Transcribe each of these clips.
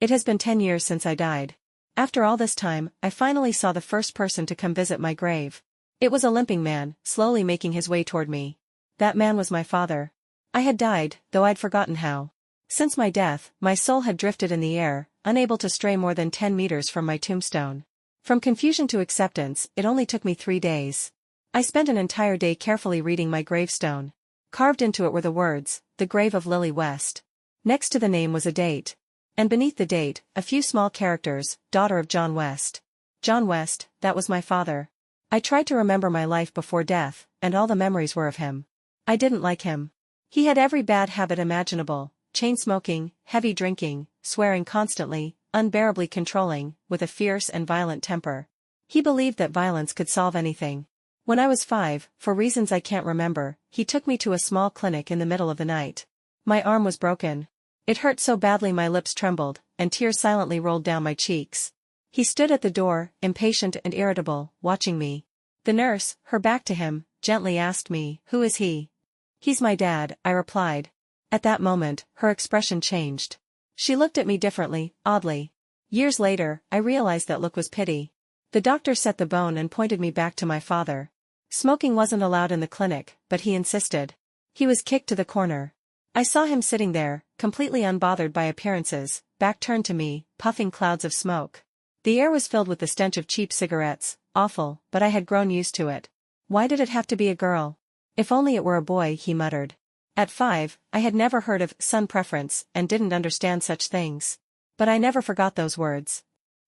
It has been 10 years since I died. After all this time, I finally saw the first person to come visit my grave. It was a limping man, slowly making his way toward me. That man was my father. I had died, though I'd forgotten how. Since my death, my soul had drifted in the air, unable to stray more than 10 meters from my tombstone. From confusion to acceptance, it only took me 3 days. I spent an entire day carefully reading my gravestone. Carved into it were the words, "The grave of Lily West." Next to the name was a date. And beneath the date, a few small characters, daughter of John West. John West, that was my father. I tried to remember my life before death, and all the memories were of him. I didn't like him. He had every bad habit imaginable, chain smoking, heavy drinking, swearing constantly, unbearably controlling, with a fierce and violent temper. He believed that violence could solve anything. When I was 5, for reasons I can't remember, he took me to a small clinic in the middle of the night. My arm was broken. It hurt so badly my lips trembled, and tears silently rolled down my cheeks. He stood at the door, impatient and irritable, watching me. The nurse, her back to him, gently asked me, "Who is he?" "He's my dad," I replied. At that moment, her expression changed. She looked at me differently, oddly. Years later, I realized that look was pity. The doctor set the bone and pointed me back to my father. Smoking wasn't allowed in the clinic, but he insisted. He was kicked to the corner. I saw him sitting there, completely unbothered by appearances, back turned to me, puffing clouds of smoke. The air was filled with the stench of cheap cigarettes, awful, but I had grown used to it. Why did it have to be a girl? If only it were a boy, he muttered. At 5, I had never heard of son preference and didn't understand such things. But I never forgot those words.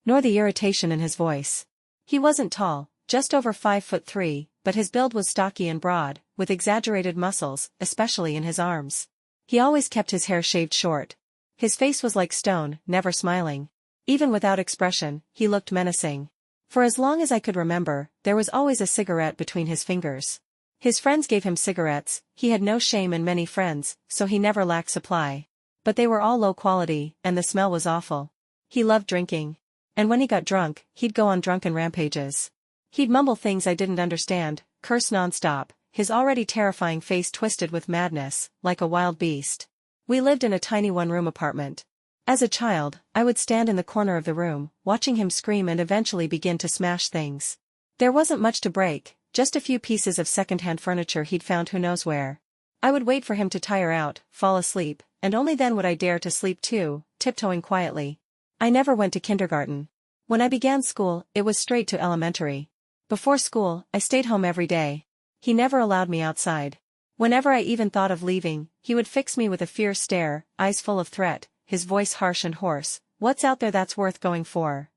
Nor the irritation in his voice. He wasn't tall, just over 5'3", but his build was stocky and broad, with exaggerated muscles, especially in his arms. He always kept his hair shaved short. His face was like stone, never smiling. Even without expression, he looked menacing. For as long as I could remember, there was always a cigarette between his fingers. His friends gave him cigarettes, he had no shame and many friends, so he never lacked supply. But they were all low quality, and the smell was awful. He loved drinking. And when he got drunk, he'd go on drunken rampages. He'd mumble things I didn't understand, curse nonstop, his already terrifying face twisted with madness, like a wild beast. We lived in a tiny one-room apartment. As a child, I would stand in the corner of the room, watching him scream and eventually begin to smash things. There wasn't much to break, just a few pieces of second-hand furniture he'd found who knows where. I would wait for him to tire out, fall asleep, and only then would I dare to sleep too, tiptoeing quietly. I never went to kindergarten. When I began school, it was straight to elementary. Before school, I stayed home every day. He never allowed me outside. Whenever I even thought of leaving, he would fix me with a fierce stare, eyes full of threat, his voice harsh and hoarse. "What's out there that's worth going for?"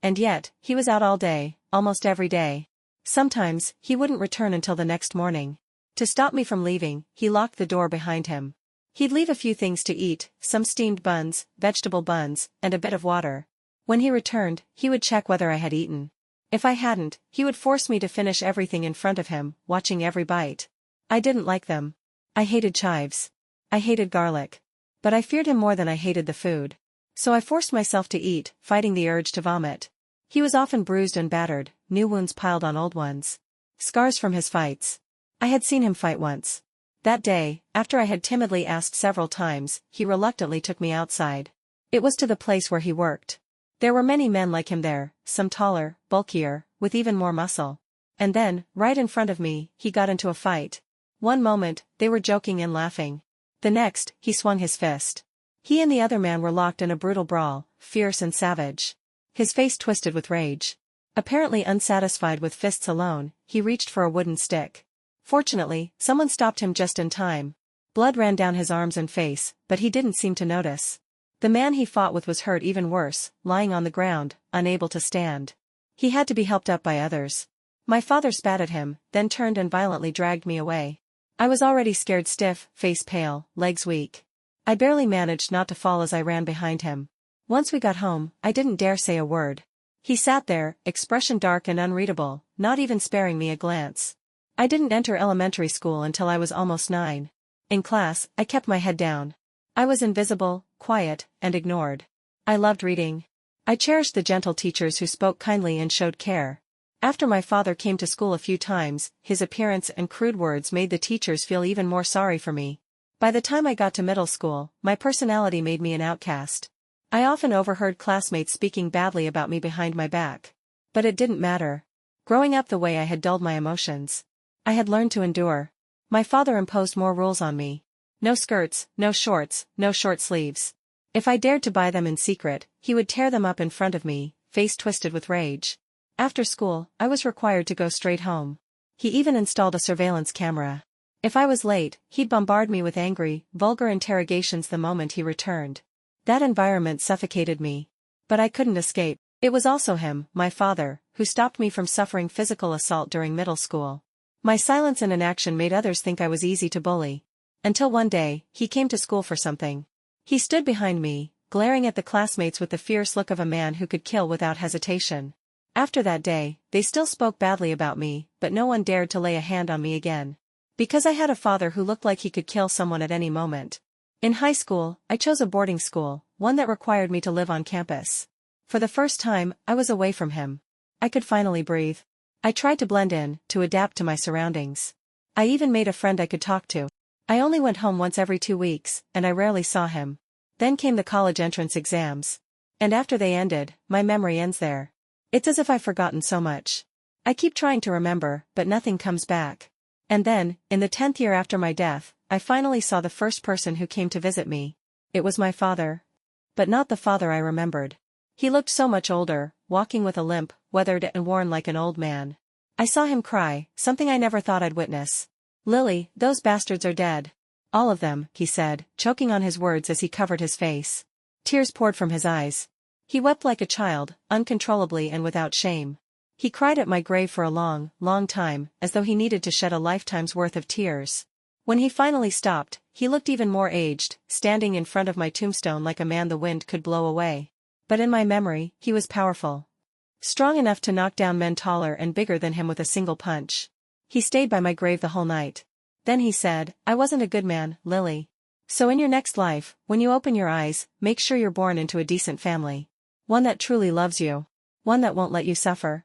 And yet, he was out all day, almost every day. Sometimes, he wouldn't return until the next morning. To stop me from leaving, he locked the door behind him. He'd leave a few things to eat, some steamed buns, vegetable buns, and a bit of water. When he returned, he would check whether I had eaten. If I hadn't, he would force me to finish everything in front of him, watching every bite. I didn't like them. I hated chives. I hated garlic. But I feared him more than I hated the food. So I forced myself to eat, fighting the urge to vomit. He was often bruised and battered, new wounds piled on old ones. Scars from his fights. I had seen him fight once. That day, after I had timidly asked several times, he reluctantly took me outside. It was to the place where he worked. There were many men like him there, some taller, bulkier, with even more muscle. And then, right in front of me, he got into a fight. One moment, they were joking and laughing. The next, he swung his fist. He and the other man were locked in a brutal brawl, fierce and savage. His face twisted with rage. Apparently unsatisfied with fists alone, he reached for a wooden stick. Fortunately, someone stopped him just in time. Blood ran down his arms and face, but he didn't seem to notice. The man he fought with was hurt even worse, lying on the ground, unable to stand. He had to be helped up by others. My father spat at him, then turned and violently dragged me away. I was already scared stiff, face pale, legs weak. I barely managed not to fall as I ran behind him. Once we got home, I didn't dare say a word. He sat there, expression dark and unreadable, not even sparing me a glance. I didn't enter elementary school until I was almost 9. In class, I kept my head down. I was invisible, quiet, and ignored. I loved reading. I cherished the gentle teachers who spoke kindly and showed care. After my father came to school a few times, his appearance and crude words made the teachers feel even more sorry for me. By the time I got to middle school, my personality made me an outcast. I often overheard classmates speaking badly about me behind my back. But it didn't matter. Growing up the way I had dulled my emotions. I had learned to endure. My father imposed more rules on me. No skirts, no shorts, no short sleeves. If I dared to buy them in secret, he would tear them up in front of me, face twisted with rage. After school, I was required to go straight home. He even installed a surveillance camera. If I was late, he'd bombard me with angry, vulgar interrogations the moment he returned. That environment suffocated me. But I couldn't escape. It was also him, my father, who stopped me from suffering physical assault during middle school. My silence and inaction made others think I was easy to bully. Until one day, he came to school for something. He stood behind me, glaring at the classmates with the fierce look of a man who could kill without hesitation. After that day, they still spoke badly about me, but no one dared to lay a hand on me again. Because I had a father who looked like he could kill someone at any moment. In high school, I chose a boarding school, one that required me to live on campus. For the first time, I was away from him. I could finally breathe. I tried to blend in, to adapt to my surroundings. I even made a friend I could talk to. I only went home once every 2 weeks, and I rarely saw him. Then came the college entrance exams. And after they ended, my memory ends there. It's as if I've forgotten so much. I keep trying to remember, but nothing comes back. And then, in the 10th year after my death, I finally saw the first person who came to visit me. It was my father. But not the father I remembered. He looked so much older, walking with a limp, weathered and worn like an old man. I saw him cry, something I never thought I'd witness. "Lily, those bastards are dead. All of them," he said, choking on his words as he covered his face. Tears poured from his eyes. He wept like a child, uncontrollably and without shame. He cried at my grave for a long, long time, as though he needed to shed a lifetime's worth of tears. When he finally stopped, he looked even more aged, standing in front of my tombstone like a man the wind could blow away. But in my memory, he was powerful. Strong enough to knock down men taller and bigger than him with a single punch. He stayed by my grave the whole night. Then he said, "I wasn't a good man, Lily. So in your next life, when you open your eyes, make sure you're born into a decent family. One that truly loves you. One that won't let you suffer."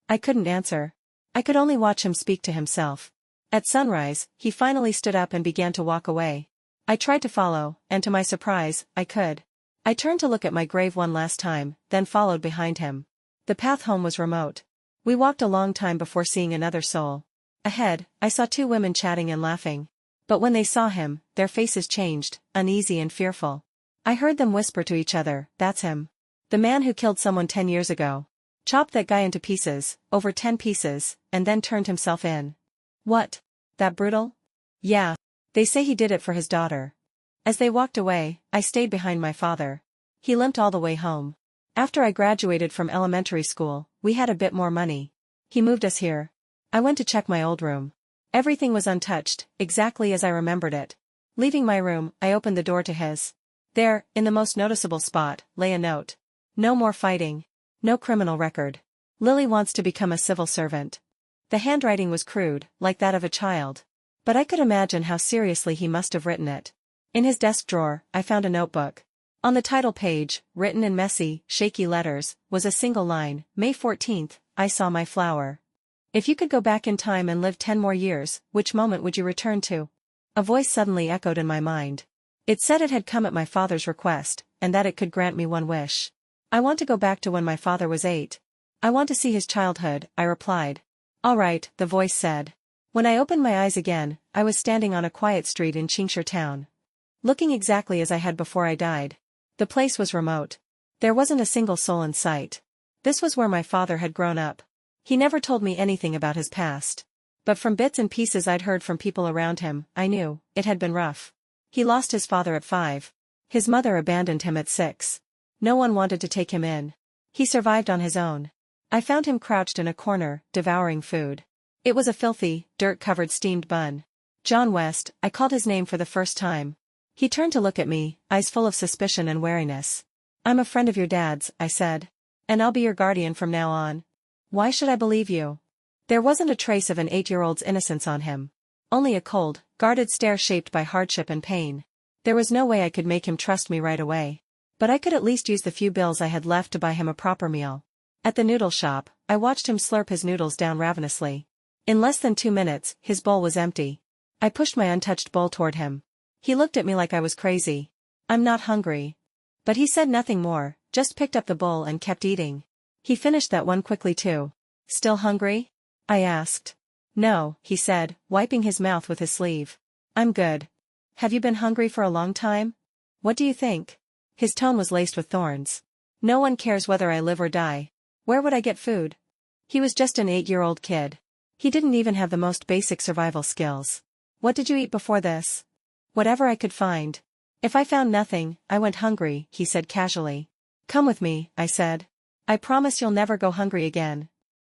I couldn't answer. I could only watch him speak to himself. At sunrise, he finally stood up and began to walk away. I tried to follow, and to my surprise, I could. I turned to look at my grave one last time, then followed behind him. The path home was remote. We walked a long time before seeing another soul. Ahead, I saw 2 women chatting and laughing. But when they saw him, their faces changed, uneasy and fearful. I heard them whisper to each other, "That's him. The man who killed someone 10 years ago. Chopped that guy into pieces, over 10 pieces, and then turned himself in." "What? That brutal?" "Yeah. They say he did it for his daughter." As they walked away, I stayed behind my father. He limped all the way home. After I graduated from elementary school, we had a bit more money. He moved us here. I went to check my old room. Everything was untouched, exactly as I remembered it. Leaving my room, I opened the door to his. There, in the most noticeable spot, lay a note. "No more fighting. No criminal record. Lily wants to become a civil servant." The handwriting was crude, like that of a child. But I could imagine how seriously he must have written it. In his desk drawer, I found a notebook. On the title page, written in messy, shaky letters, was a single line, "May 14th, I saw my flower. If you could go back in time and live 10 more years, which moment would you return to?" A voice suddenly echoed in my mind. It said it had come at my father's request, and that it could grant me one wish. "I want to go back to when my father was 8. I want to see his childhood," I replied. "All right," the voice said. When I opened my eyes again, I was standing on a quiet street in Chingshire town. Looking exactly as I had before I died. The place was remote. There wasn't a single soul in sight. This was where my father had grown up. He never told me anything about his past. But from bits and pieces I'd heard from people around him, I knew, it had been rough. He lost his father at 5. His mother abandoned him at 6. No one wanted to take him in. He survived on his own. I found him crouched in a corner, devouring food. It was a filthy, dirt-covered steamed bun. "John West," I called his name for the first time. He turned to look at me, eyes full of suspicion and wariness. "I'm a friend of your dad's," I said. "And I'll be your guardian from now on." "Why should I believe you?" There wasn't a trace of an 8-year-old's innocence on him. Only a cold, guarded stare shaped by hardship and pain. There was no way I could make him trust me right away. But I could at least use the few bills I had left to buy him a proper meal. At the noodle shop, I watched him slurp his noodles down ravenously. In less than 2 minutes, his bowl was empty. I pushed my untouched bowl toward him. He looked at me like I was crazy. "I'm not hungry." But he said nothing more, just picked up the bowl and kept eating. He finished that one quickly too. Still hungry? I asked. No, he said, wiping his mouth with his sleeve. I'm good. Have you been hungry for a long time? What do you think? His tone was laced with thorns. No one cares whether I live or die. Where would I get food? He was just an 8-year-old kid. He didn't even have the most basic survival skills. What did you eat before this? Whatever I could find. If I found nothing, I went hungry, he said casually. Come with me, I said. I promise you'll never go hungry again.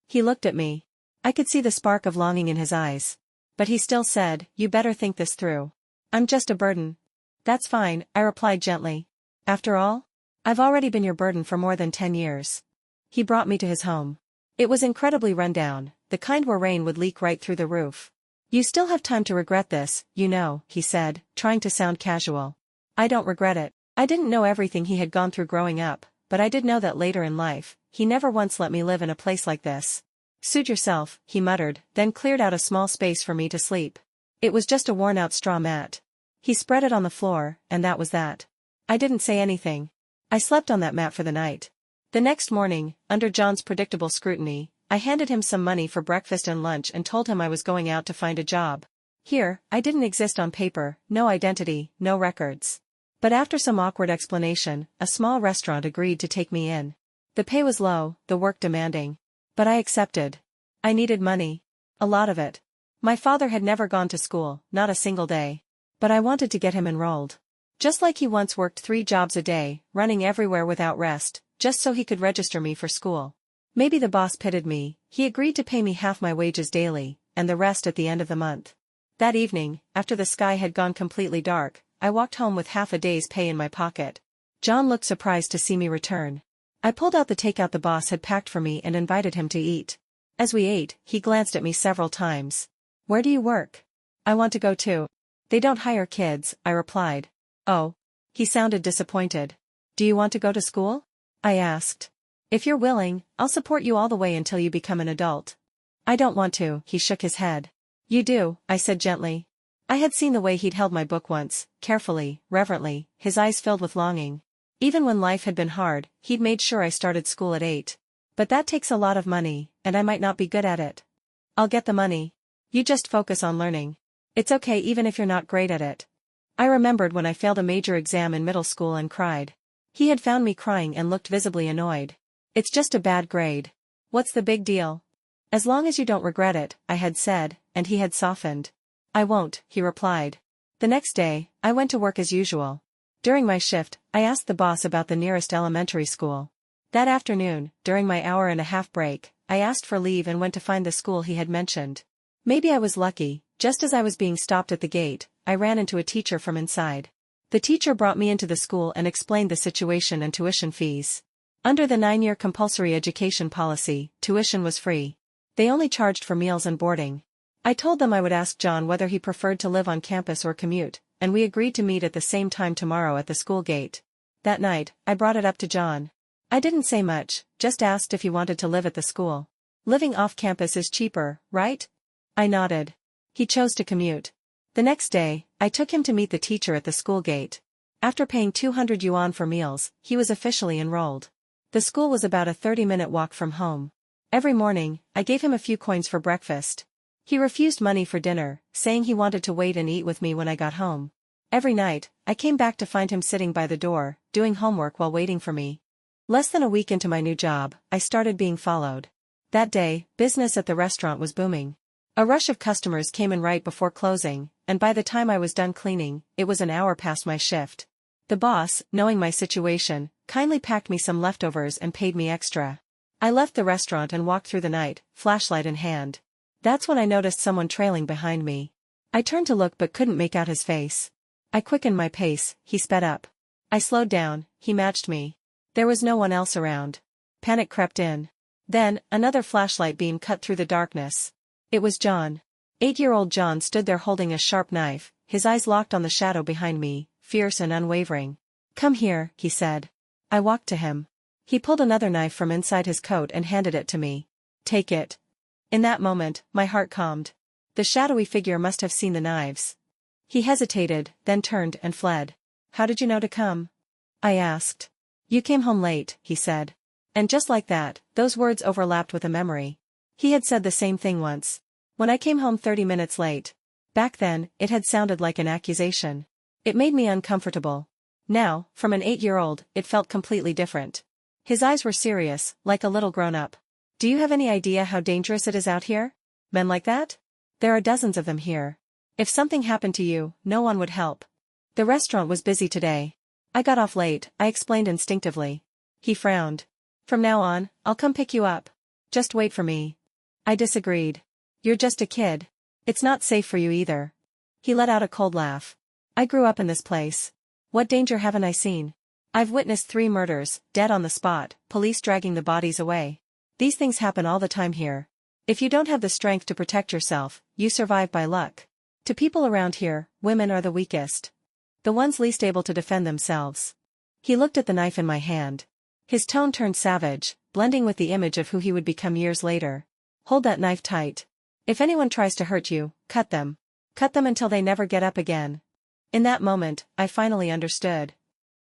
He looked at me. I could see the spark of longing in his eyes. But he still said, you better think this through. I'm just a burden. That's fine, I replied gently. After all, I've already been your burden for more than 10 years. He brought me to his home. It was incredibly run down, the kind where rain would leak right through the roof. You still have time to regret this, you know, he said, trying to sound casual. I don't regret it. I didn't know everything he had gone through growing up, but I did know that later in life, he never once let me live in a place like this. Suit yourself, he muttered, then cleared out a small space for me to sleep. It was just a worn-out straw mat. He spread it on the floor, and that was that. I didn't say anything. I slept on that mat for the night. The next morning, under John's predictable scrutiny, I handed him some money for breakfast and lunch and told him I was going out to find a job. Here, I didn't exist on paper, no identity, no records. But after some awkward explanation, a small restaurant agreed to take me in. The pay was low, the work demanding. But I accepted. I needed money. A lot of it. My father had never gone to school, not a single day. But I wanted to get him enrolled. Just like he once worked 3 jobs a day, running everywhere without rest, just so he could register me for school. Maybe the boss pitied me, he agreed to pay me half my wages daily, and the rest at the end of the month. That evening, after the sky had gone completely dark, I walked home with half a day's pay in my pocket. John looked surprised to see me return. I pulled out the takeout the boss had packed for me and invited him to eat. As we ate, he glanced at me several times. Where do you work? I want to go too. They don't hire kids, I replied. Oh. He sounded disappointed. Do you want to go to school? I asked. If you're willing, I'll support you all the way until you become an adult. I don't want to, he shook his head. You do, I said gently. I had seen the way he'd held my book once, carefully, reverently, his eyes filled with longing. Even when life had been hard, he'd made sure I started school at 8. But that takes a lot of money, and I might not be good at it. I'll get the money. You just focus on learning. It's okay even if you're not great at it. I remembered when I failed a major exam in middle school and cried. He had found me crying and looked visibly annoyed. It's just a bad grade. What's the big deal? As long as you don't regret it, I had said, and he had softened. I won't, he replied. The next day, I went to work as usual. During my shift, I asked the boss about the nearest elementary school. That afternoon, during my hour-and-a-half break, I asked for leave and went to find the school he had mentioned. Maybe I was lucky. Just as I was being stopped at the gate, I ran into a teacher from inside. The teacher brought me into the school and explained the situation and tuition fees. Under the 9-year compulsory education policy, tuition was free. They only charged for meals and boarding. I told them I would ask John whether he preferred to live on campus or commute, and we agreed to meet at the same time tomorrow at the school gate. That night, I brought it up to John. I didn't say much, just asked if he wanted to live at the school. Living off campus is cheaper, right? I nodded. He chose to commute. The next day, I took him to meet the teacher at the school gate. After paying 200 yuan for meals, he was officially enrolled. The school was about a 30-minute walk from home. Every morning, I gave him a few coins for breakfast. He refused money for dinner, saying he wanted to wait and eat with me when I got home. Every night, I came back to find him sitting by the door, doing homework while waiting for me. Less than a week into my new job, I started being followed. That day, business at the restaurant was booming. A rush of customers came in right before closing, and by the time I was done cleaning, it was an hour past my shift. The boss, knowing my situation, kindly packed me some leftovers and paid me extra. I left the restaurant and walked through the night, flashlight in hand. That's when I noticed someone trailing behind me. I turned to look but couldn't make out his face. I quickened my pace, he sped up. I slowed down, he matched me. There was no one else around. Panic crept in. Then, another flashlight beam cut through the darkness. It was John. 8-year-old John stood there holding a sharp knife, his eyes locked on the shadow behind me, fierce and unwavering. Come here, he said. I walked to him. He pulled another knife from inside his coat and handed it to me. Take it. In that moment, my heart calmed. The shadowy figure must have seen the knives. He hesitated, then turned and fled. How did you know to come? I asked. You came home late, he said. And just like that, those words overlapped with a memory. He had said the same thing once. When I came home 30 minutes late. Back then, it had sounded like an accusation. It made me uncomfortable. Now, from an 8-year-old, it felt completely different. His eyes were serious, like a little grown-up. Do you have any idea how dangerous it is out here? Men like that? There are dozens of them here. If something happened to you, no one would help. The restaurant was busy today. I got off late, I explained instinctively. He frowned. From now on, I'll come pick you up. Just wait for me. I disagreed. You're just a kid. It's not safe for you either. He let out a cold laugh. I grew up in this place. What danger haven't I seen? I've witnessed 3 murders, dead on the spot, police dragging the bodies away. These things happen all the time here. If you don't have the strength to protect yourself, you survive by luck. To people around here, women are the weakest. The ones least able to defend themselves. He looked at the knife in my hand. His tone turned savage, blending with the image of who he would become years later. Hold that knife tight. If anyone tries to hurt you, cut them. Cut them until they never get up again. In that moment, I finally understood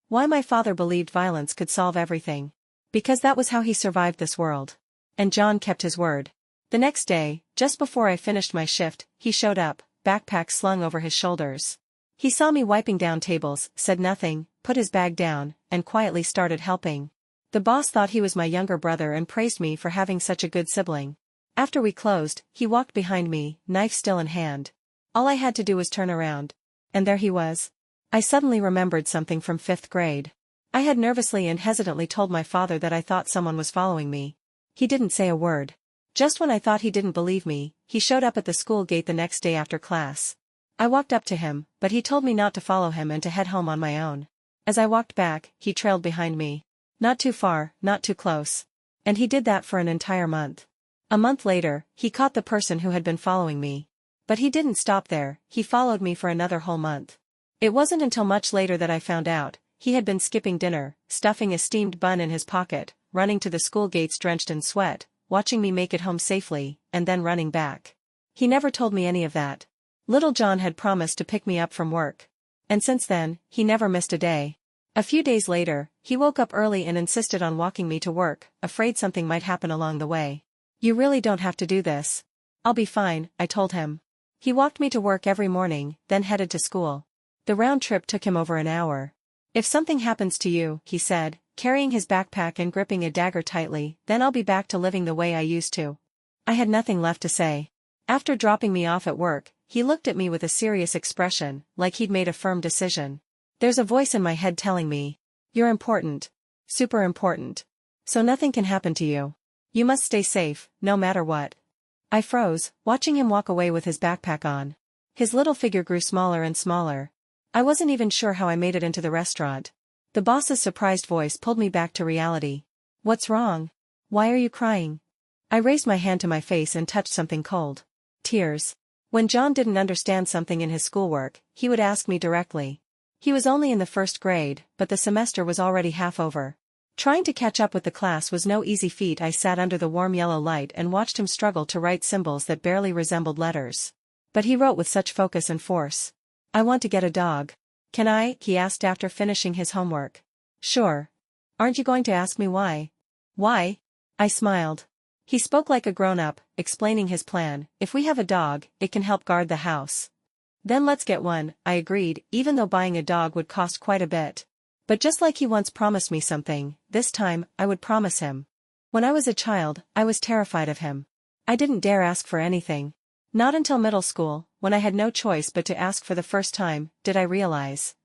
why my father believed violence could solve everything. Because that was how he survived this world. And John kept his word. The next day, just before I finished my shift, he showed up, backpack slung over his shoulders. He saw me wiping down tables, said nothing, put his bag down, and quietly started helping. The boss thought he was my younger brother and praised me for having such a good sibling. After we closed, he walked behind me, knife still in hand. All I had to do was turn around. And there he was. I suddenly remembered something from 5th grade. I had nervously and hesitantly told my father that I thought someone was following me. He didn't say a word. Just when I thought he didn't believe me, he showed up at the school gate the next day after class. I walked up to him, but he told me not to follow him and to head home on my own. As I walked back, he trailed behind me. Not too far, not too close. And he did that for an entire month. A month later, he caught the person who had been following me. But he didn't stop there, he followed me for another whole month. It wasn't until much later that I found out, he had been skipping dinner, stuffing a steamed bun in his pocket, running to the school gates drenched in sweat, watching me make it home safely, and then running back. He never told me any of that. Little John had promised to pick me up from work. And since then, he never missed a day. A few days later, he woke up early and insisted on walking me to work, afraid something might happen along the way. You really don't have to do this. I'll be fine, I told him. He walked me to work every morning, then headed to school. The round trip took him over an hour. If something happens to you, he said, carrying his backpack and gripping a dagger tightly, then I'll be back to living the way I used to. I had nothing left to say. After dropping me off at work, he looked at me with a serious expression, like he'd made a firm decision. There's a voice in my head telling me, you're important. Super important. So nothing can happen to you. You must stay safe, no matter what. I froze, watching him walk away with his backpack on. His little figure grew smaller and smaller. I wasn't even sure how I made it into the restaurant. The boss's surprised voice pulled me back to reality. What's wrong? Why are you crying? I raised my hand to my face and touched something cold. Tears. When John didn't understand something in his schoolwork, he would ask me directly. He was only in the 1st grade, but the semester was already half over. Trying to catch up with the class was no easy feat. I sat under the warm yellow light and watched him struggle to write symbols that barely resembled letters. But he wrote with such focus and force. I want to get a dog. Can I? He asked after finishing his homework. Sure. Aren't you going to ask me why? Why? I smiled. He spoke like a grown-up, explaining his plan. If we have a dog, it can help guard the house. Then let's get one, I agreed, even though buying a dog would cost quite a bit. But just like he once promised me something, this time, I would promise him. When I was a child, I was terrified of him. I didn't dare ask for anything. Not until middle school, when I had no choice but to ask for the first time, did I realize.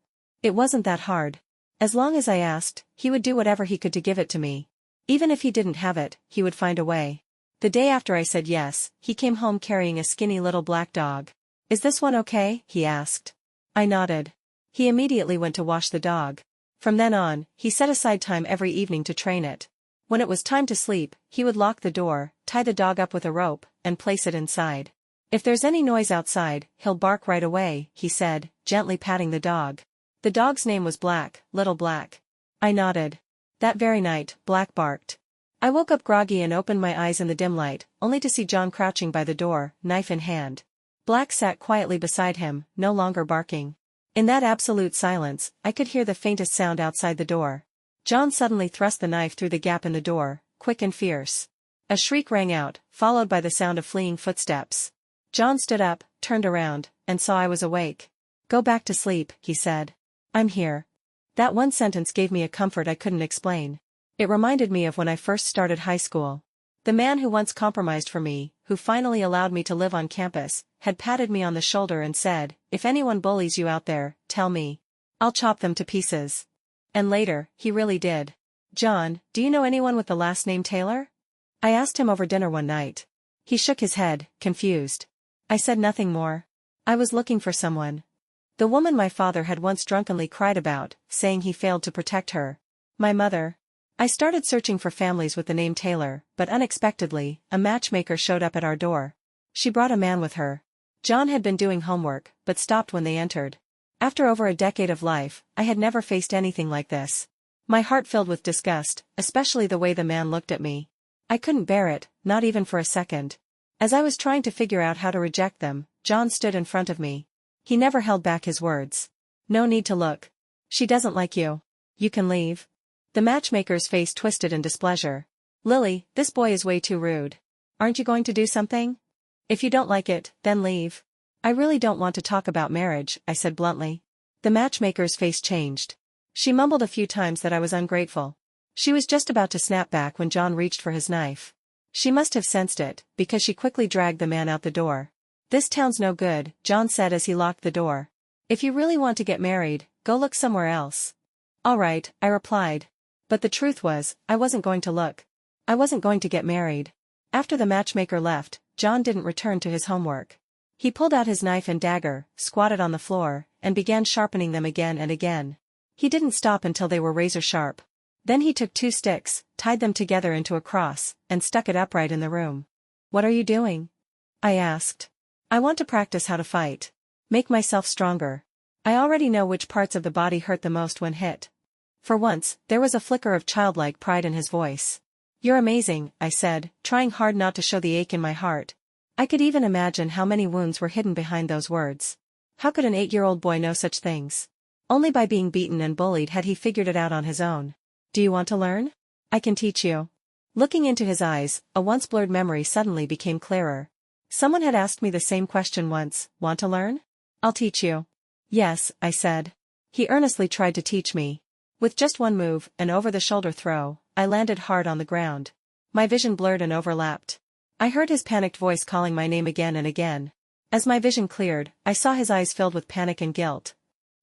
It wasn't that hard. As long as I asked, he would do whatever he could to give it to me. Even if he didn't have it, he would find a way. The day after I said yes, he came home carrying a skinny little black dog. Is this one okay? He asked. I nodded. He immediately went to wash the dog. From then on, he set aside time every evening to train it. When it was time to sleep, he would lock the door, tie the dog up with a rope, and place it inside. If there's any noise outside, he'll bark right away, he said, gently patting the dog. The dog's name was Black, Little Black. I nodded. That very night, Black barked. I woke up groggy and opened my eyes in the dim light, only to see John crouching by the door, knife in hand. Black sat quietly beside him, no longer barking. In that absolute silence, I could hear the faintest sound outside the door. John suddenly thrust the knife through the gap in the door, quick and fierce. A shriek rang out, followed by the sound of fleeing footsteps. John stood up, turned around, and saw I was awake. "Go back to sleep," he said. "I'm here." That one sentence gave me a comfort I couldn't explain. It reminded me of when I first started high school. The man who once compromised for me, who finally allowed me to live on campus, had patted me on the shoulder and said, "If anyone bullies you out there, tell me. I'll chop them to pieces." And later, he really did. "John, do you know anyone with the last name Taylor?" I asked him over dinner one night. He shook his head, confused. I said nothing more. I was looking for someone. The woman my father had once drunkenly cried about, saying he failed to protect her. My mother. I started searching for families with the name Taylor, but unexpectedly, a matchmaker showed up at our door. She brought a man with her. John had been doing homework, but stopped when they entered. After over a decade of life, I had never faced anything like this. My heart filled with disgust, especially the way the man looked at me. I couldn't bear it, not even for a second. As I was trying to figure out how to reject them, John stood in front of me. He never held back his words. "No need to look. She doesn't like you. You can leave." The matchmaker's face twisted in displeasure. "Lily, this boy is way too rude. Aren't you going to do something? If you don't like it, then leave." "I really don't want to talk about marriage," I said bluntly. The matchmaker's face changed. She mumbled a few times that I was ungrateful. She was just about to snap back when John reached for his knife. She must have sensed it, because she quickly dragged the man out the door. "This town's no good," John said as he locked the door. "If you really want to get married, go look somewhere else." "All right," I replied. But the truth was, I wasn't going to look. I wasn't going to get married. After the matchmaker left, John didn't return to his homework. He pulled out his knife and dagger, squatted on the floor, and began sharpening them again and again. He didn't stop until they were razor sharp. Then he took 2 sticks, tied them together into a cross, and stuck it upright in the room. "What are you doing?" I asked. "I want to practice how to fight. Make myself stronger. I already know which parts of the body hurt the most when hit." For once, there was a flicker of childlike pride in his voice. "You're amazing," I said, trying hard not to show the ache in my heart. I could even imagine how many wounds were hidden behind those words. How could an 8-year-old boy know such things? Only by being beaten and bullied had he figured it out on his own. "Do you want to learn? I can teach you." Looking into his eyes, a once blurred memory suddenly became clearer. Someone had asked me the same question once. "Want to learn? I'll teach you." "Yes," I said. He earnestly tried to teach me. With just one move, an over-the-shoulder throw, I landed hard on the ground. My vision blurred and overlapped. I heard his panicked voice calling my name again and again. As my vision cleared, I saw his eyes filled with panic and guilt.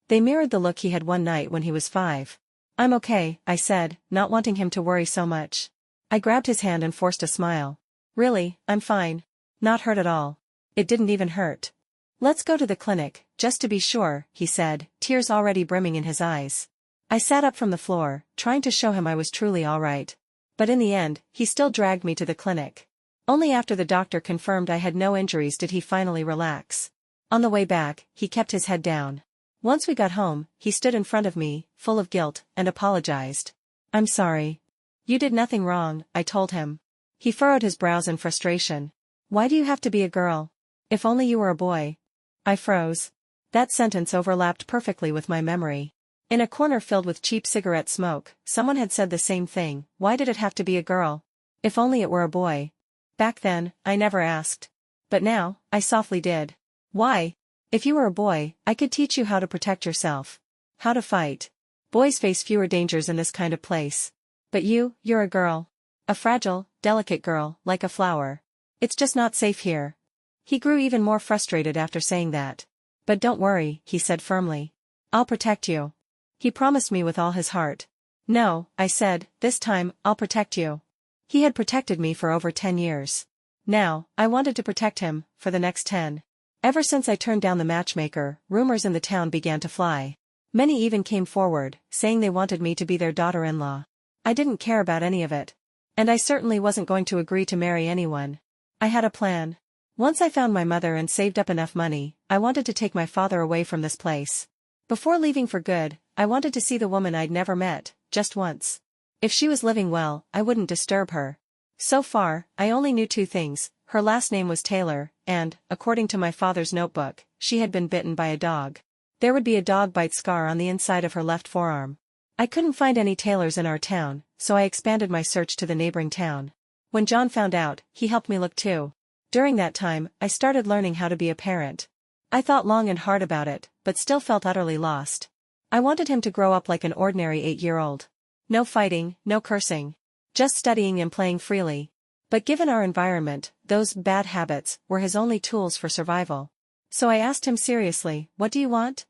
They mirrored the look he had one night when he was 5. "I'm okay," I said, not wanting him to worry so much. I grabbed his hand and forced a smile. "Really, I'm fine. Not hurt at all. It didn't even hurt." "Let's go to the clinic, just to be sure," he said, tears already brimming in his eyes. I sat up from the floor, trying to show him I was truly all right. But in the end, he still dragged me to the clinic. Only after the doctor confirmed I had no injuries did he finally relax. On the way back, he kept his head down. Once we got home, he stood in front of me, full of guilt, and apologized. "I'm sorry." "You did nothing wrong," I told him. He furrowed his brows in frustration. "Why do you have to be a girl? If only you were a boy." I froze. That sentence overlapped perfectly with my memory. In a corner filled with cheap cigarette smoke, someone had said the same thing. Why did it have to be a girl? If only it were a boy. Back then, I never asked. But now, I softly did. "Why? If you were a boy, I could teach you how to protect yourself. How to fight. Boys face fewer dangers in this kind of place. But you're a girl. A fragile, delicate girl, like a flower. It's just not safe here." He grew even more frustrated after saying that. "But don't worry," he said firmly. "I'll protect you." He promised me with all his heart. "No," I said, "this time, I'll protect you." He had protected me for over 10 years. Now, I wanted to protect him, for the next 10. Ever since I turned down the matchmaker, rumors in the town began to fly. Many even came forward, saying they wanted me to be their daughter-in-law. I didn't care about any of it. And I certainly wasn't going to agree to marry anyone. I had a plan. Once I found my mother and saved up enough money, I wanted to take my father away from this place. Before leaving for good, I wanted to see the woman I'd never met, just once. If she was living well, I wouldn't disturb her. So far, I only knew 2 things. Her last name was Taylor, and, according to my father's notebook, she had been bitten by a dog. There would be a dog bite scar on the inside of her left forearm. I couldn't find any tailors in our town, so I expanded my search to the neighboring town. When John found out, he helped me look too. During that time, I started learning how to be a parent. I thought long and hard about it, but still felt utterly lost. I wanted him to grow up like an ordinary 8-year-old. No fighting, no cursing. Just studying and playing freely. But given our environment, those bad habits were his only tools for survival. So I asked him seriously, "What do you want?"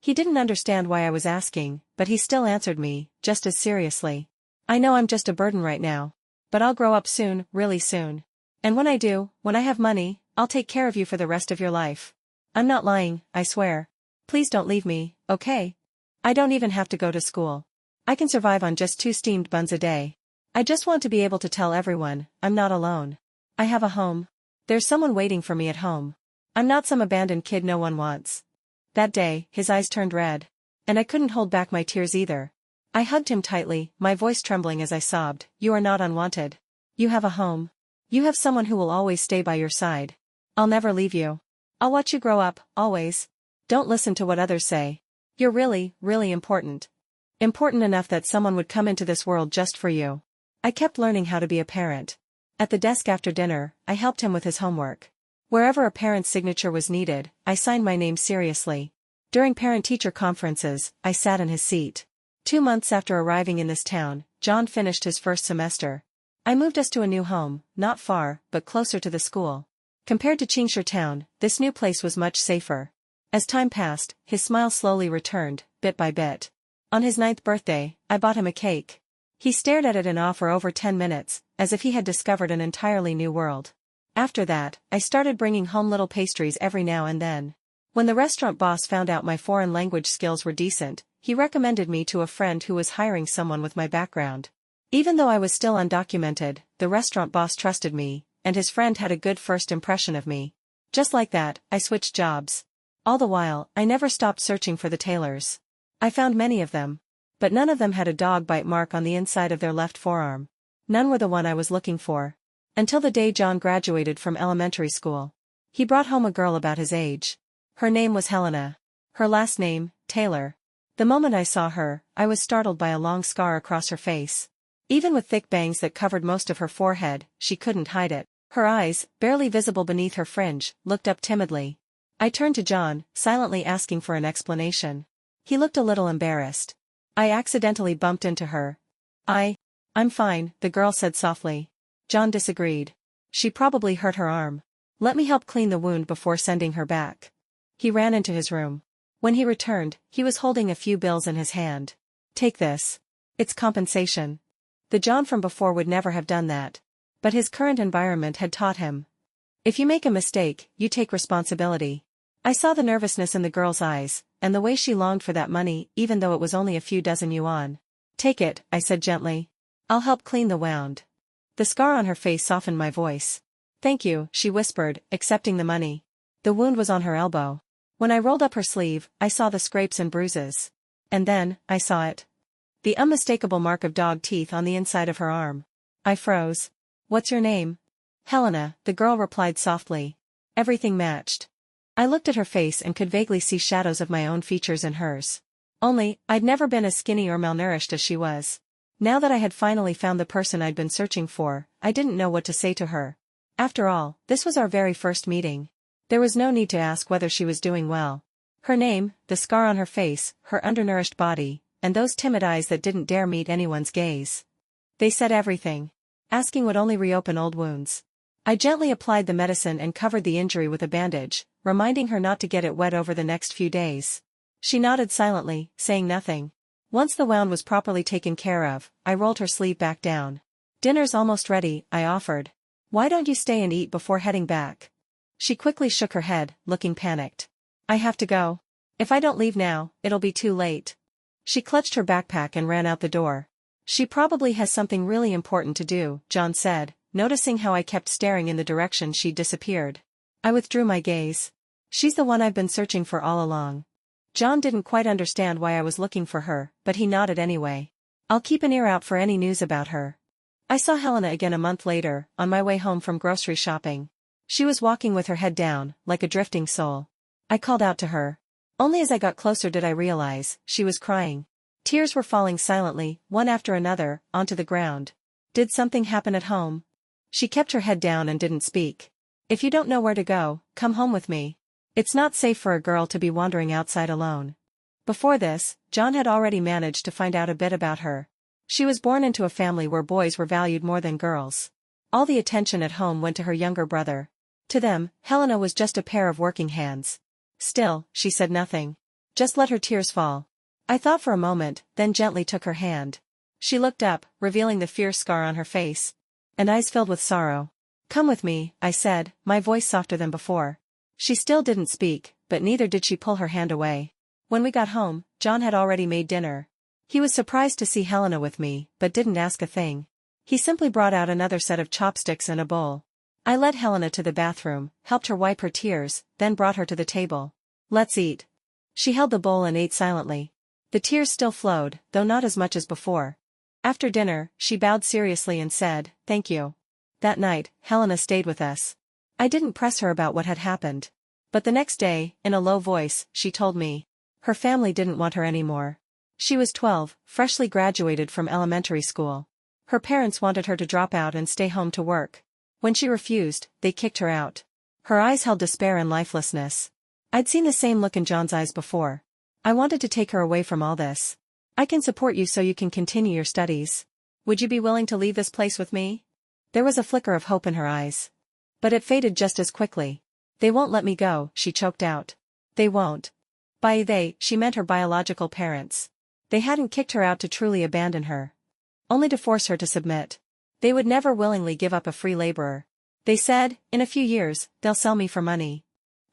He didn't understand why I was asking, but he still answered me, just as seriously. "I know I'm just a burden right now. But I'll grow up soon, really soon. And when I do, when I have money, I'll take care of you for the rest of your life. I'm not lying, I swear. Please don't leave me, okay? I don't even have to go to school. I can survive on just 2 steamed buns a day. I just want to be able to tell everyone, I'm not alone. I have a home. There's someone waiting for me at home. I'm not some abandoned kid no one wants." That day, his eyes turned red. And I couldn't hold back my tears either. I hugged him tightly, my voice trembling as I sobbed, "You are not unwanted. You have a home. You have someone who will always stay by your side. I'll never leave you. I'll watch you grow up, always. Don't listen to what others say. You're really, really important. Important enough that someone would come into this world just for you." I kept learning how to be a parent. At the desk after dinner, I helped him with his homework. Wherever a parent's signature was needed, I signed my name seriously. During parent-teacher conferences, I sat in his seat. 2 months after arriving in this town, John finished his first semester. I moved us to a new home, not far, but closer to the school. Compared to Qingshi town, this new place was much safer. As time passed, his smile slowly returned, bit by bit. On his 9th birthday, I bought him a cake. He stared at it in awe for over 10 minutes, as if he had discovered an entirely new world. After that, I started bringing home little pastries every now and then. When the restaurant boss found out my foreign language skills were decent, he recommended me to a friend who was hiring someone with my background. Even though I was still undocumented, the restaurant boss trusted me, and his friend had a good first impression of me. Just like that, I switched jobs. All the while, I never stopped searching for the tailors. I found many of them. But none of them had a dog bite mark on the inside of their left forearm. None were the one I was looking for. Until the day John graduated from elementary school. He brought home a girl about his age. Her name was Helena. Her last name, Taylor. The moment I saw her, I was startled by a long scar across her face. Even with thick bangs that covered most of her forehead, she couldn't hide it. Her eyes, barely visible beneath her fringe, looked up timidly. I turned to John, silently asking for an explanation. He looked a little embarrassed. "I accidentally bumped into her." I'm fine," the girl said softly. John disagreed. "She probably hurt her arm. Let me help clean the wound before sending her back." He ran into his room. When he returned, he was holding a few bills in his hand. "Take this. It's compensation." The John from before would never have done that. But his current environment had taught him. If you make a mistake, you take responsibility. I saw the nervousness in the girl's eyes, and the way she longed for that money even though it was only a few dozen yuan. "Take it," I said gently. "I'll help clean the wound." The scar on her face softened my voice. "Thank you," she whispered, accepting the money. The wound was on her elbow. When I rolled up her sleeve, I saw the scrapes and bruises. And then, I saw it. The unmistakable mark of dog teeth on the inside of her arm. I froze. "What's your name?" "Helena," the girl replied softly. Everything matched. I looked at her face and could vaguely see shadows of my own features in hers. Only, I'd never been as skinny or malnourished as she was. Now that I had finally found the person I'd been searching for, I didn't know what to say to her. After all, this was our very first meeting. There was no need to ask whether she was doing well. Her name, the scar on her face, her undernourished body, and those timid eyes that didn't dare meet anyone's gaze. They said everything. Asking would only reopen old wounds. I gently applied the medicine and covered the injury with a bandage, reminding her not to get it wet over the next few days. She nodded silently, saying nothing. Once the wound was properly taken care of, I rolled her sleeve back down. "Dinner's almost ready," I offered. "Why don't you stay and eat before heading back?" She quickly shook her head, looking panicked. "I have to go. If I don't leave now, it'll be too late." She clutched her backpack and ran out the door. "She probably has something really important to do," John said, noticing how I kept staring in the direction she'd disappeared. I withdrew my gaze. "She's the one I've been searching for all along." John didn't quite understand why I was looking for her, but he nodded anyway. "I'll keep an ear out for any news about her." I saw Helena again a month later, on my way home from grocery shopping. She was walking with her head down, like a drifting soul. I called out to her. Only as I got closer did I realize she was crying. Tears were falling silently, one after another, onto the ground. Did something happen at home? She kept her head down and didn't speak. If you don't know where to go, come home with me. It's not safe for a girl to be wandering outside alone. Before this, John had already managed to find out a bit about her. She was born into a family where boys were valued more than girls. All the attention at home went to her younger brother. To them, Helena was just a pair of working hands. Still, she said nothing. Just let her tears fall. I thought for a moment, then gently took her hand. She looked up, revealing the fierce scar on her face, and eyes filled with sorrow. Come with me, I said, my voice softer than before. She still didn't speak, but neither did she pull her hand away. When we got home, John had already made dinner. He was surprised to see Helena with me, but didn't ask a thing. He simply brought out another set of chopsticks and a bowl. I led Helena to the bathroom, helped her wipe her tears, then brought her to the table. Let's eat. She held the bowl and ate silently. The tears still flowed, though not as much as before. After dinner, she bowed seriously and said, "Thank you." That night, Helena stayed with us. I didn't press her about what had happened. But the next day, in a low voice, she told me. Her family didn't want her anymore. She was 12, freshly graduated from elementary school. Her parents wanted her to drop out and stay home to work. When she refused, they kicked her out. Her eyes held despair and lifelessness. I'd seen the same look in John's eyes before. I wanted to take her away from all this. I can support you so you can continue your studies. Would you be willing to leave this place with me? There was a flicker of hope in her eyes. But it faded just as quickly. They won't let me go, she choked out. They won't. By they, she meant her biological parents. They hadn't kicked her out to truly abandon her. Only to force her to submit. They would never willingly give up a free laborer. They said, in a few years, they'll sell me for money.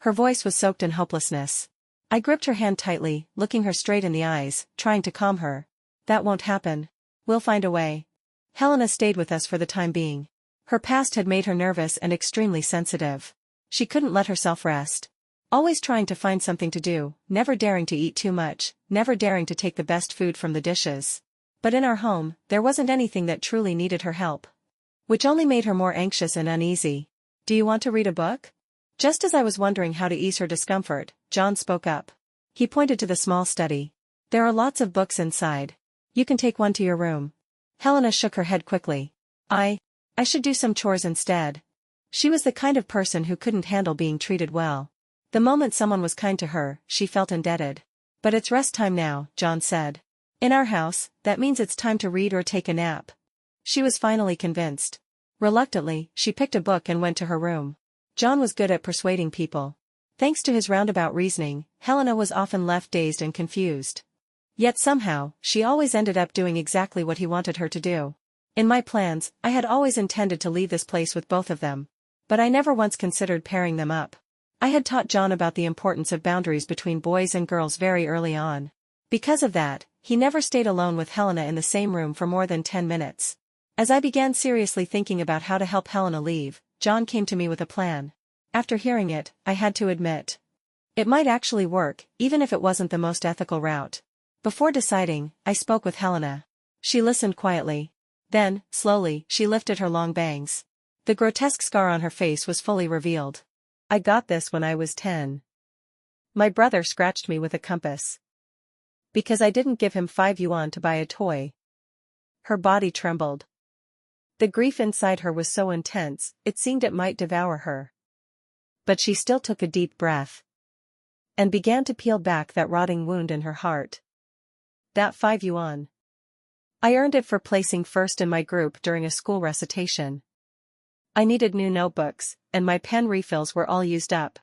Her voice was soaked in hopelessness. I gripped her hand tightly, looking her straight in the eyes, trying to calm her. That won't happen. We'll find a way. Helena stayed with us for the time being. Her past had made her nervous and extremely sensitive. She couldn't let herself rest. Always trying to find something to do, never daring to eat too much, never daring to take the best food from the dishes. But in our home, there wasn't anything that truly needed her help. Which only made her more anxious and uneasy. Do you want to read a book? Just as I was wondering how to ease her discomfort, John spoke up. He pointed to the small study. There are lots of books inside. You can take one to your room. Helena shook her head quickly. I should do some chores instead. She was the kind of person who couldn't handle being treated well. The moment someone was kind to her, she felt indebted. But it's rest time now, John said. In our house, that means it's time to read or take a nap. She was finally convinced. Reluctantly, she picked a book and went to her room. John was good at persuading people. Thanks to his roundabout reasoning, Helena was often left dazed and confused. Yet somehow, she always ended up doing exactly what he wanted her to do. In my plans, I had always intended to leave this place with both of them. But I never once considered pairing them up. I had taught John about the importance of boundaries between boys and girls very early on. Because of that, he never stayed alone with Helena in the same room for more than 10 minutes. As I began seriously thinking about how to help Helena leave, John came to me with a plan. After hearing it, I had to admit. It might actually work, even if it wasn't the most ethical route. Before deciding, I spoke with Helena. She listened quietly. Then, slowly, she lifted her long bangs. The grotesque scar on her face was fully revealed. I got this when I was 10. My brother scratched me with a compass. Because I didn't give him 5 yuan to buy a toy. Her body trembled. The grief inside her was so intense, it seemed it might devour her. But she still took a deep breath. And began to peel back that rotting wound in her heart. That 5 yuan. I earned it for placing first in my group during a school recitation. I needed new notebooks, and my pen refills were all used up.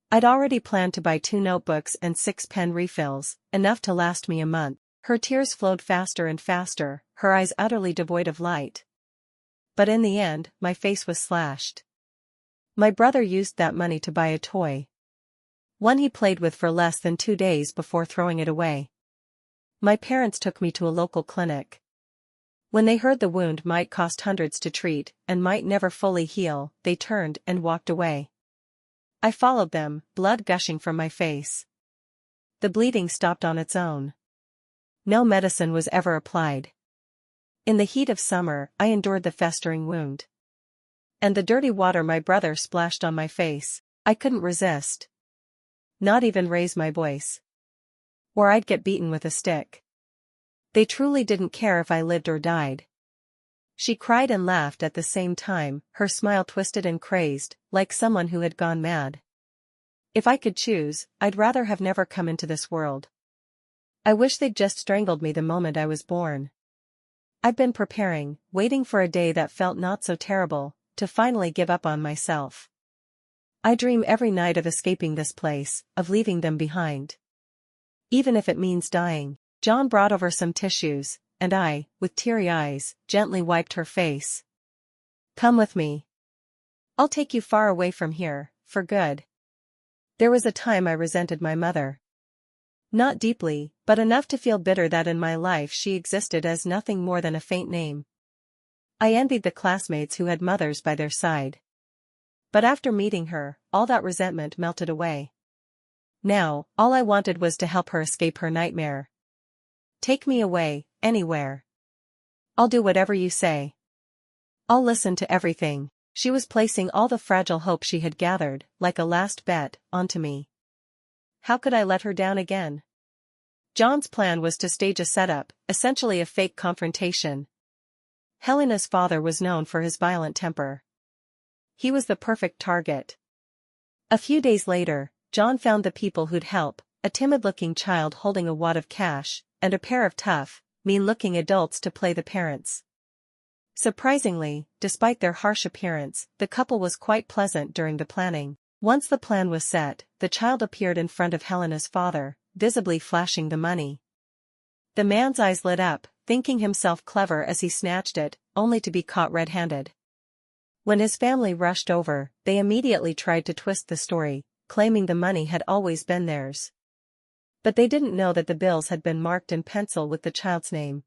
I'd already planned to buy 2 notebooks and 6 pen refills, enough to last me a month. Her tears flowed faster and faster, her eyes utterly devoid of light. But in the end, my face was slashed. My brother used that money to buy a toy. One he played with for less than 2 days before throwing it away. My parents took me to a local clinic. When they heard the wound might cost hundreds to treat, and might never fully heal, they turned and walked away. I followed them, blood gushing from my face. The bleeding stopped on its own. No medicine was ever applied. In the heat of summer, I endured the festering wound. And the dirty water my brother splashed on my face, I couldn't resist. not even raise my voice. Or I'd get beaten with a stick. They truly didn't care if I lived or died. She cried and laughed at the same time, her smile twisted and crazed, like someone who had gone mad. If I could choose, I'd rather have never come into this world. I wish they'd just strangled me the moment I was born. I've been preparing, waiting for a day that felt not so terrible, to finally give up on myself. I dream every night of escaping this place, of leaving them behind. Even if it means dying. John brought over some tissues, and I, with teary eyes, gently wiped her face. Come with me. I'll take you far away from here, for good. There was a time I resented my mother. Not deeply, but enough to feel bitter that in my life she existed as nothing more than a faint name. I envied the classmates who had mothers by their side. But after meeting her, all that resentment melted away. Now, all I wanted was to help her escape her nightmare. Take me away, anywhere. I'll do whatever you say. I'll listen to everything. She was placing all the fragile hope she had gathered, like a last bet, onto me. How could I let her down again? John's plan was to stage a setup, essentially a fake confrontation. Helena's father was known for his violent temper. He was the perfect target. A few days later, John found the people who'd help, a timid-looking child holding a wad of cash, and a pair of tough, mean-looking adults to play the parents. Surprisingly, despite their harsh appearance, the couple was quite pleasant during the planning. Once the plan was set, the child appeared in front of Helena's father, visibly flashing the money. The man's eyes lit up, thinking himself clever as he snatched it, only to be caught red-handed. When his family rushed over, they immediately tried to twist the story, claiming the money had always been theirs. But they didn't know that the bills had been marked in pencil with the child's name.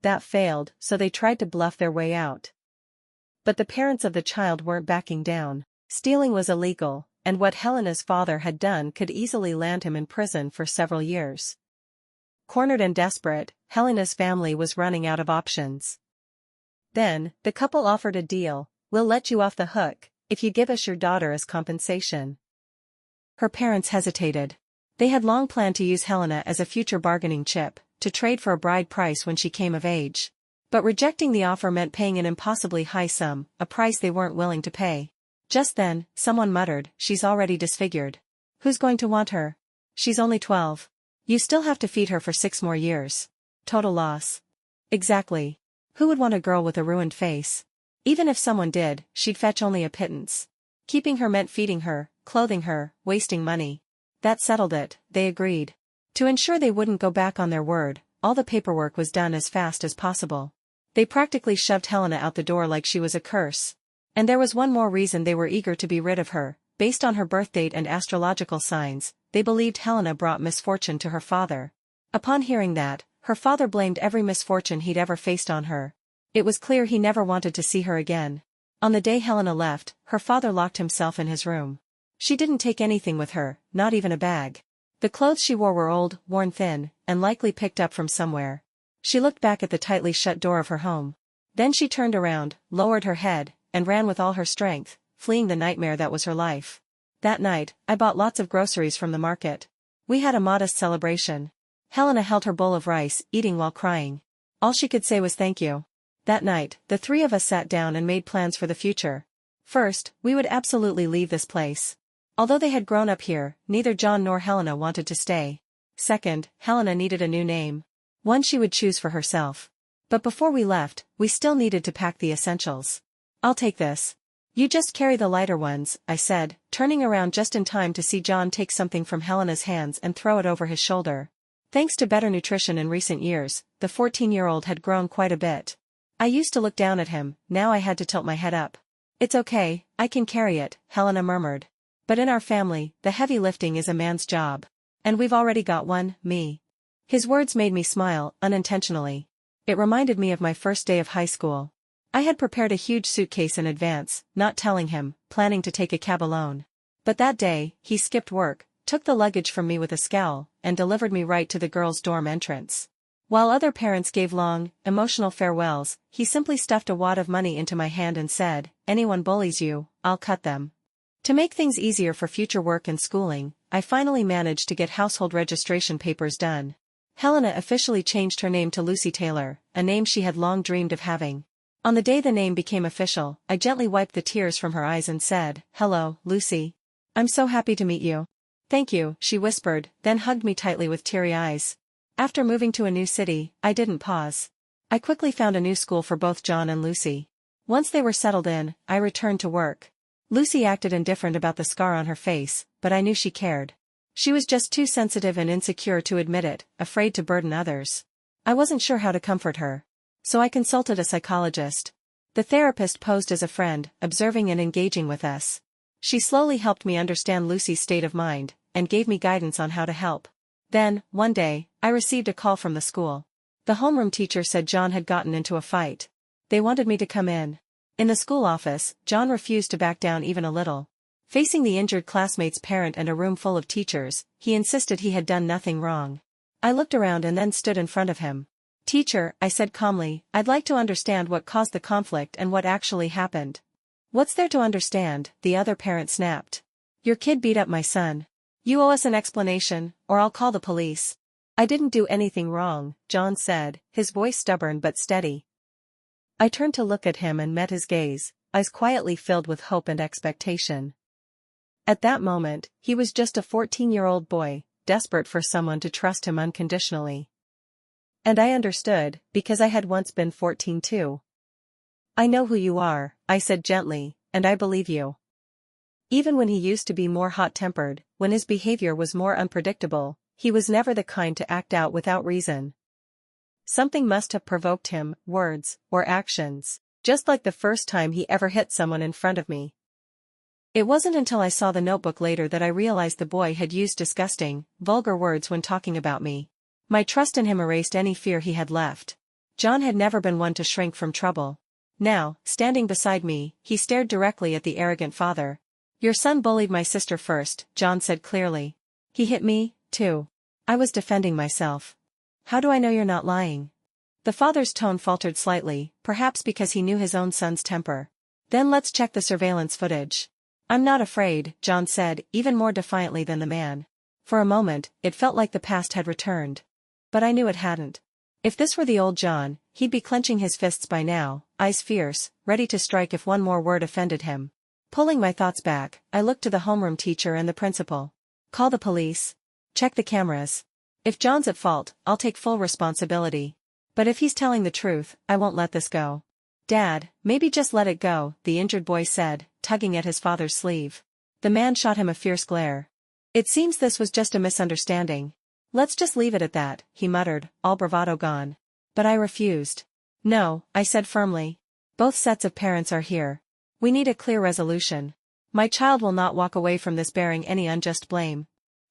That failed, so they tried to bluff their way out. But the parents of the child weren't backing down. Stealing was illegal, and what Helena's father had done could easily land him in prison for several years. Cornered and desperate, Helena's family was running out of options. Then, the couple offered a deal: we'll let you off the hook, if you give us your daughter as compensation. Her parents hesitated. They had long planned to use Helena as a future bargaining chip, to trade for a bride price when she came of age. But rejecting the offer meant paying an impossibly high sum, a price they weren't willing to pay. Just then, someone muttered, "She's already disfigured. Who's going to want her? She's only 12. You still have to feed her for 6 more years. Total loss." Exactly. Who would want a girl with a ruined face? Even if someone did, she'd fetch only a pittance. Keeping her meant feeding her, clothing her, wasting money. That settled it, they agreed. To ensure they wouldn't go back on their word, all the paperwork was done as fast as possible. They practically shoved Helena out the door like she was a curse. And there was one more reason they were eager to be rid of her. Based on her birth date and astrological signs, they believed Helena brought misfortune to her father. Upon hearing that, her father blamed every misfortune he'd ever faced on her. It was clear he never wanted to see her again. On the day Helena left, her father locked himself in his room. She didn't take anything with her, not even a bag. The clothes she wore were old, worn thin, and likely picked up from somewhere. She looked back at the tightly shut door of her home. Then she turned around, lowered her head, and ran with all her strength, fleeing the nightmare that was her life. That night, I bought lots of groceries from the market. We had a modest celebration. Helena held her bowl of rice, eating while crying. All she could say was thank you. That night, the 3 of us sat down and made plans for the future. First, we would absolutely leave this place. Although they had grown up here, neither John nor Helena wanted to stay. Second, Helena needed a new name. One she would choose for herself. But before we left, we still needed to pack the essentials. "I'll take this. You just carry the lighter ones," I said, turning around just in time to see John take something from Helena's hands and throw it over his shoulder. Thanks to better nutrition in recent years, the 14-year-old had grown quite a bit. I used to look down at him, now I had to tilt my head up. "It's okay, I can carry it," Helena murmured. "But in our family, the heavy lifting is a man's job. And we've already got one, me." His words made me smile, unintentionally. It reminded me of my first day of high school. I had prepared a huge suitcase in advance, not telling him, planning to take a cab alone. But that day, he skipped work, took the luggage from me with a scowl, and delivered me right to the girls' dorm entrance. While other parents gave long, emotional farewells, he simply stuffed a wad of money into my hand and said, "Anyone bullies you, I'll cut them." To make things easier for future work and schooling, I finally managed to get household registration papers done. Helena officially changed her name to Lucy Taylor, a name she had long dreamed of having. On the day the name became official, I gently wiped the tears from her eyes and said, "Hello, Lucy. I'm so happy to meet you." "Thank you," she whispered, then hugged me tightly with teary eyes. After moving to a new city, I didn't pause. I quickly found a new school for both John and Lucy. Once they were settled in, I returned to work. Lucy acted indifferent about the scar on her face, but I knew she cared. She was just too sensitive and insecure to admit it, afraid to burden others. I wasn't sure how to comfort her. So I consulted a psychologist. The therapist posed as a friend, observing and engaging with us. She slowly helped me understand Lucy's state of mind, and gave me guidance on how to help. Then, one day, I received a call from the school. The homeroom teacher said John had gotten into a fight. They wanted me to come in. In the school office, John refused to back down even a little. Facing the injured classmate's parent and a room full of teachers, he insisted he had done nothing wrong. I looked around and then stood in front of him. "Teacher," I said calmly, "I'd like to understand what caused the conflict and what actually happened." "What's there to understand?" the other parent snapped. "Your kid beat up my son. You owe us an explanation, or I'll call the police." "I didn't do anything wrong," John said, his voice stubborn but steady. I turned to look at him and met his gaze, eyes quietly filled with hope and expectation. At that moment, he was just a 14-year-old boy, desperate for someone to trust him unconditionally. And I understood, because I had once been 14 too. "I know who you are," I said gently, "and I believe you." Even when he used to be more hot-tempered, when his behavior was more unpredictable, he was never the kind to act out without reason. Something must have provoked him, words, or actions, just like the first time he ever hit someone in front of me. It wasn't until I saw the notebook later that I realized the boy had used disgusting, vulgar words when talking about me. My trust in him erased any fear he had left. John had never been one to shrink from trouble. Now, standing beside me, he stared directly at the arrogant father. "Your son bullied my sister first," John said clearly. "He hit me, too." I was defending myself. "How do I know you're not lying?" The father's tone faltered slightly, perhaps because he knew his own son's temper. "Then let's check the surveillance footage." "I'm not afraid," John said, even more defiantly than the man. For a moment, it felt like the past had returned. But I knew it hadn't. If this were the old John, he'd be clenching his fists by now, eyes fierce, ready to strike if one more word offended him. Pulling my thoughts back, I looked to the homeroom teacher and the principal. "Call the police. Check the cameras. If John's at fault, I'll take full responsibility. But if he's telling the truth, I won't let this go." "Dad, maybe just let it go," the injured boy said, tugging at his father's sleeve. The man shot him a fierce glare. "It seems this was just a misunderstanding. Let's just leave it at that," he muttered, all bravado gone. But I refused. "No," I said firmly. "Both sets of parents are here. We need a clear resolution. My child will not walk away from this bearing any unjust blame."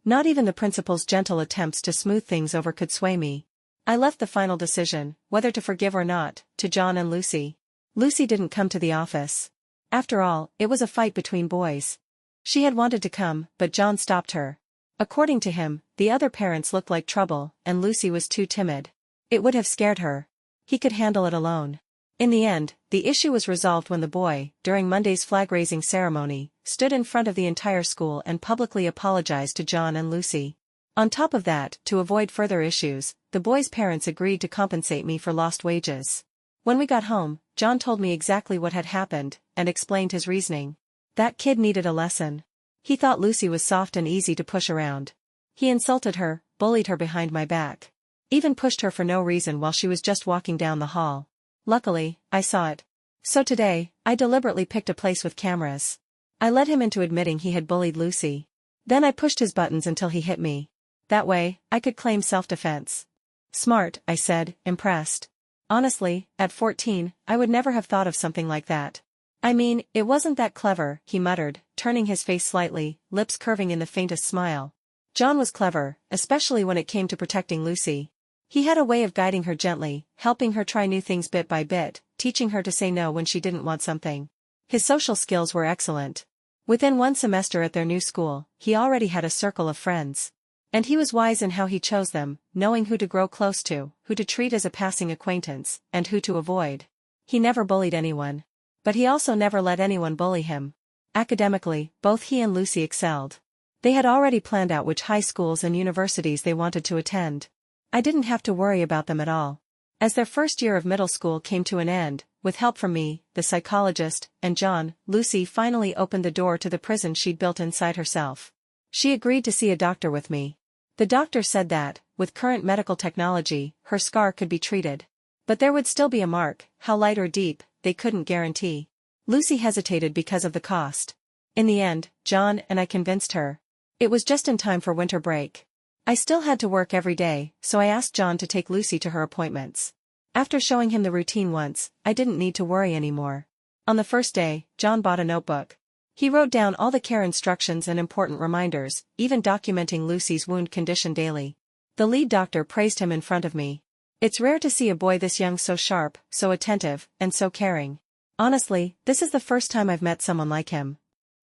Not even the principal's gentle attempts to smooth things over could sway me. I left the final decision, whether to forgive or not, to John and Lucy. Lucy didn't come to the office. After all, it was a fight between boys. She had wanted to come, but John stopped her. According to him, the other parents looked like trouble, and Lucy was too timid. It would have scared her. He could handle it alone. In the end, the issue was resolved when the boy, during Monday's flag-raising ceremony, stood in front of the entire school and publicly apologized to John and Lucy. On top of that, to avoid further issues, the boy's parents agreed to compensate me for lost wages. When we got home, John told me exactly what had happened, and explained his reasoning. That kid needed a lesson. He thought Lucy was soft and easy to push around. He insulted her, bullied her behind my back. Even pushed her for no reason while she was just walking down the hall. Luckily, I saw it. So today, I deliberately picked a place with cameras. I led him into admitting he had bullied Lucy. Then I pushed his buttons until he hit me. That way, I could claim self-defense. "Smart," I said, impressed. "Honestly, at 14, I would never have thought of something like that." "I mean, it wasn't that clever," he muttered, turning his face slightly, lips curving in the faintest smile. John was clever, especially when it came to protecting Lucy. He had a way of guiding her gently, helping her try new things bit by bit, teaching her to say no when she didn't want something. His social skills were excellent. Within one semester at their new school, he already had a circle of friends. And he was wise in how he chose them, knowing who to grow close to, who to treat as a passing acquaintance, and who to avoid. He never bullied anyone. But he also never let anyone bully him. Academically, both he and Lucy excelled. They had already planned out which high schools and universities they wanted to attend. I didn't have to worry about them at all. As their first year of middle school came to an end, with help from me, the psychologist, and John, Lucy finally opened the door to the prison she'd built inside herself. She agreed to see a doctor with me. The doctor said that, with current medical technology, her scar could be treated. But there would still be a mark, how light or deep, they couldn't guarantee. Lucy hesitated because of the cost. In the end, John and I convinced her. It was just in time for winter break. I still had to work every day, so I asked John to take Lucy to her appointments. After showing him the routine once, I didn't need to worry anymore. On the first day, John bought a notebook. He wrote down all the care instructions and important reminders, even documenting Lucy's wound condition daily. The lead doctor praised him in front of me. It's rare to see a boy this young so sharp, so attentive, and so caring. Honestly, this is the first time I've met someone like him.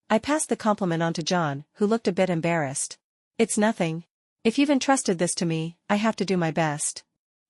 I passed the compliment on to John, who looked a bit embarrassed. It's nothing. If you've entrusted this to me, I have to do my best.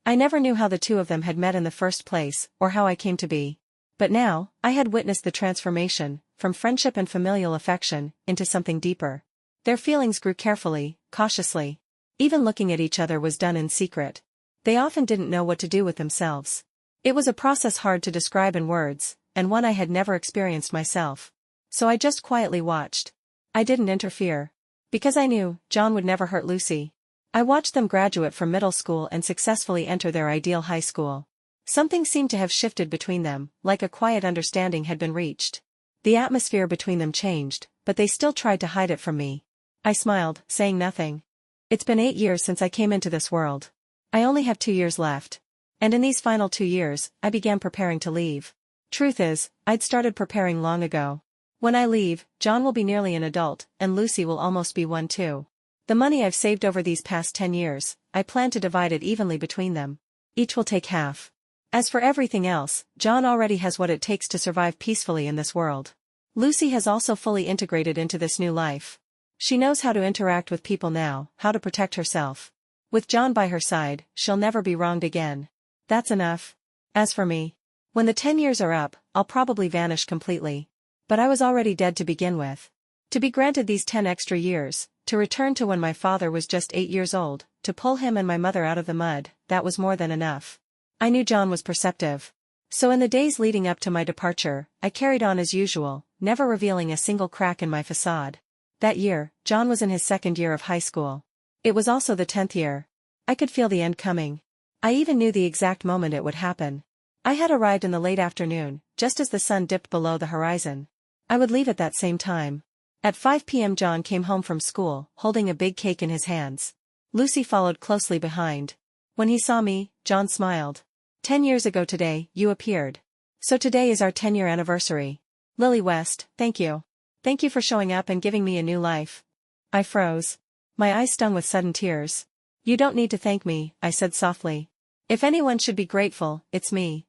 I never knew how the two of them had met in the first place, or how I came to be. But now, I had witnessed the transformation, from friendship and familial affection, into something deeper. Their feelings grew carefully, cautiously. Even looking at each other was done in secret. They often didn't know what to do with themselves. It was a process hard to describe in words, and one I had never experienced myself. So I just quietly watched. I didn't interfere. Because I knew, John would never hurt Lucy. I watched them graduate from middle school and successfully enter their ideal high school. Something seemed to have shifted between them, like a quiet understanding had been reached. The atmosphere between them changed, but they still tried to hide it from me. I smiled, saying nothing. It's been 8 years since I came into this world. I only have 2 years left. And in these final 2 years, I began preparing to leave. Truth is, I'd started preparing long ago. When I leave, John will be nearly an adult, and Lucy will almost be one too. The money I've saved over these past 10 years, I plan to divide it evenly between them. Each will take half. As for everything else, John already has what it takes to survive peacefully in this world. Lucy has also fully integrated into this new life. She knows how to interact with people now, how to protect herself. With John by her side, she'll never be wronged again. That's enough. As for me, when the 10 years are up, I'll probably vanish completely. But I was already dead to begin with. To be granted these 10 extra years, to return to when my father was just 8 years old, to pull him and my mother out of the mud, that was more than enough. I knew John was perceptive. So in the days leading up to my departure, I carried on as usual, never revealing a single crack in my facade. That year, John was in his second year of high school. It was also the 10th year. I could feel the end coming. I even knew the exact moment it would happen. I had arrived in the late afternoon, just as the sun dipped below the horizon. I would leave at that same time. At 5 p.m. John came home from school, holding a big cake in his hands. Lucy followed closely behind. When he saw me, John smiled. 10 years ago today, you appeared. So today is our 10-year anniversary. Lily West, thank you. Thank you for showing up and giving me a new life. I froze. My eyes stung with sudden tears. You don't need to thank me, I said softly. If anyone should be grateful, it's me.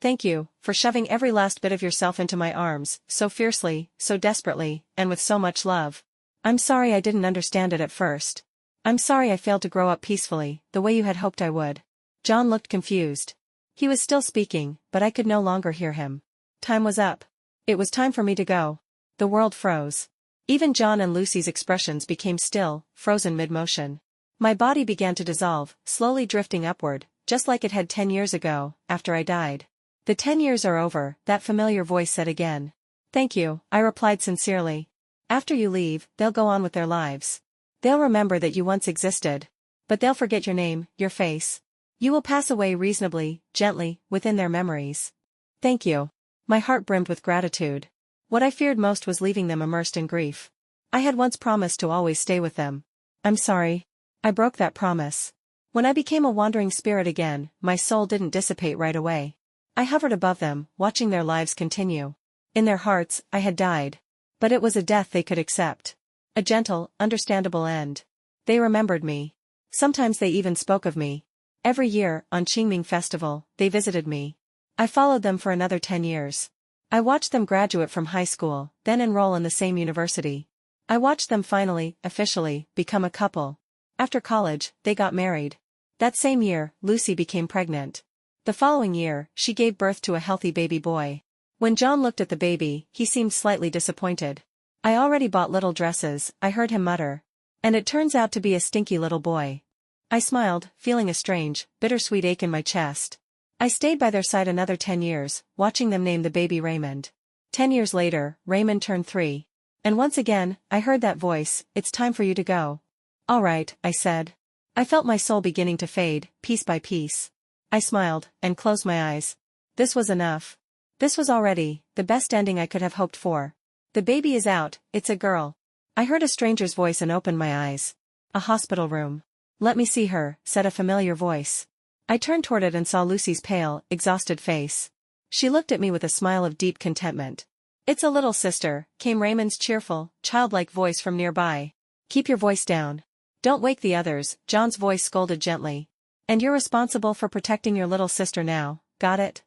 Thank you, for shoving every last bit of yourself into my arms, so fiercely, so desperately, and with so much love. I'm sorry I didn't understand it at first. I'm sorry I failed to grow up peacefully, the way you had hoped I would. John looked confused. He was still speaking, but I could no longer hear him. Time was up. It was time for me to go. The world froze. Even John and Lucy's expressions became still, frozen mid-motion. My body began to dissolve, slowly drifting upward, just like it had 10 years ago, after I died. The 10 years are over, that familiar voice said again. Thank you, I replied sincerely. After you leave, they'll go on with their lives. They'll remember that you once existed. But they'll forget your name, your face. You will pass away reasonably, gently, within their memories. Thank you. My heart brimmed with gratitude. What I feared most was leaving them immersed in grief. I had once promised to always stay with them. I'm sorry. I broke that promise. When I became a wandering spirit again, my soul didn't dissipate right away. I hovered above them, watching their lives continue. In their hearts, I had died. But it was a death they could accept. A gentle, understandable end. They remembered me. Sometimes they even spoke of me. Every year, on Qingming Festival, they visited me. I followed them for another 10 years. I watched them graduate from high school, then enroll in the same university. I watched them finally, officially, become a couple. After college, they got married. That same year, Lucy became pregnant. The following year, she gave birth to a healthy baby boy. When John looked at the baby, he seemed slightly disappointed. I already bought little dresses, I heard him mutter. And it turns out to be a stinky little boy. I smiled, feeling a strange, bittersweet ache in my chest. I stayed by their side another 10 years, watching them name the baby Raymond. 10 years later, Raymond turned 3. And once again, I heard that voice, "It's time for you to go." "All right," I said. I felt my soul beginning to fade, piece by piece. I smiled, and closed my eyes. This was enough. This was already the best ending I could have hoped for. The baby is out, it's a girl. I heard a stranger's voice and opened my eyes. A hospital room. "Let me see her," said a familiar voice. I turned toward it and saw Lucy's pale, exhausted face. She looked at me with a smile of deep contentment. "It's a little sister," came Raymond's cheerful, childlike voice from nearby. "Keep your voice down. Don't wake the others," John's voice scolded gently. "And you're responsible for protecting your little sister now, got it?"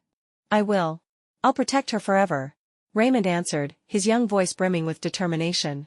"I will. I'll protect her forever," Raymond answered, his young voice brimming with determination.